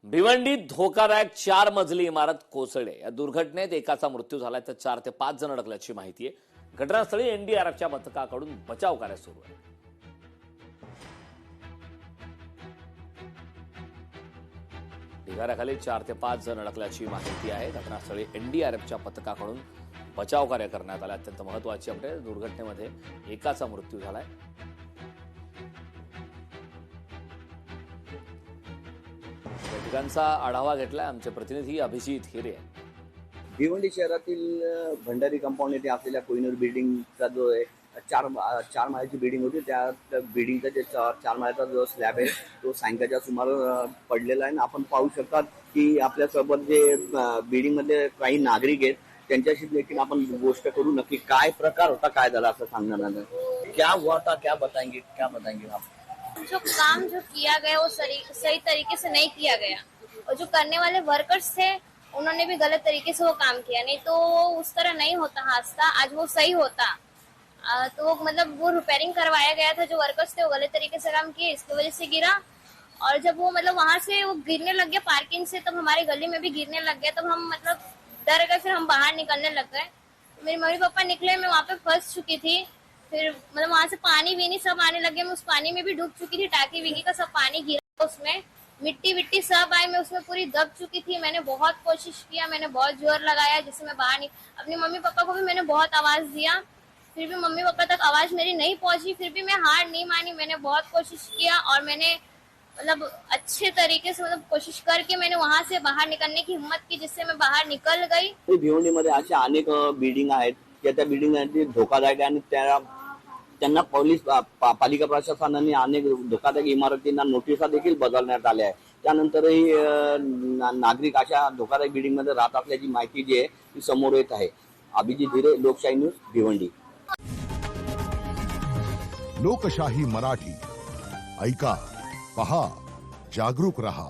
भिवंडीत धोकादायक 4 मजली इमारत कोसळली। या दुर्घटनेत एकाचा मृत्यू झाला तर 4 ते 5 जण अडकल्याची माहिती आहे। घटनास्थळी एनडीआरएफच्या पथकाकडून बचाव कार्य सुरू आहे। ढिगाऱ्याखाली 4 ते 5 जण अडकल्याची माहिती आहे। घटनास्थळी एनडीआरएफच्या पथकाकडून बचाव कार्य करण्यात आले। अत्यंत महत्त्वाची अपडेट, दुर्घटनेमध्ये एकाचा मृत्यू झालाय। या ठिकाणचा आढावा घेतलाय आमचे प्रतिनिधी अभिजित हिरे। भिवंडी शहरातील भंडारी कंपाऊंड येथे असलेल्या कोहिनूर बिल्डिंगचा जो आहे चार माळ्याची बिल्डिंग होती, त्या बिल्डिंगचा जे 4 माळ्याचा जो स्लॅब आहे तो सायंकाळच्या सुमारास पडलेला आहे। आपण पाहू शकतात की आपल्यासोबत जे बिल्डिंग मध्ये काही नागरिक आहेत त्यांच्याशी देखील आपण गोष्ट करू। नक्की काय प्रकार होता, काय झाला असं सांगणार नाही। क्या हुआ था, क्या बताएंगे आप? जो काम जो किया गया वो सही तरीके से नहीं किया गया, और जो करने वाले वर्कर्स थे उन्होंने भी गलत तरीके से वो काम किया। नहीं तो उस तरह नहीं होता हादसा, आज वो सही होता। तो मतलब वो रिपेयरिंग करवाया गया था, जो वर्कर्स थे वो गलत तरीके से काम किए, इसकी वजह से गिरा। और जब वो मतलब वहां से वो गिरने लग गया पार्किंग से, तब हमारी गली में भी गिरने लग गया। तब हम मतलब डर गए, फिर हम बाहर निकलने लग गए। मेरे मम्मी पापा निकले, मैं वहां पे फंस चुकी थी। फिर मतलब वहां से पानी भी सब आने लगे, मैं उस पानी में भी डूब चुकी थी। टाकी विकी का सब पानी गिरा, उसमें मिट्टी सब आई, मैं उसमें पूरी दब चुकी थी। मैंने बहुत कोशिश किया, मैंने बहुत जोर लगाया जिससे मैं बाहर अपने मम्मी पापा को भी मैंने बहुत आवाज दिया, फिर भी मम्मी पापा तक आवाज मेरी नहीं पहुंची। फिर भी मैं हार नहीं मानी, मैंने बहुत कोशिश किया और मैंने मतलब अच्छे तरीके से मतलब कोशिश करके मैंने वहां से बाहर निकलने की हिम्मत की, जिससे मैं बाहर निकल गई। भिवंडीमध्ये अशा अनेक बिल्डिंग आहेत की त्या बिल्डिंग धोकादायक आहे आणि त्यांना पोलीस पालिका प्रशासनाने अनेक धोकादायक इमारतींना नोटिसा देखील बजावण्यात आल्या आहे। त्यानंतरही नागरिक अशा धोकादायक बिल्डिंग मध्ये राहत असल्याची माहिती जी आहे ती समोर येत आहे। अभिजित हिरे, लोकशाही न्यूज, भिवंडी। लोकशाही मराठी ऐका, पहा, जागरूक रहा।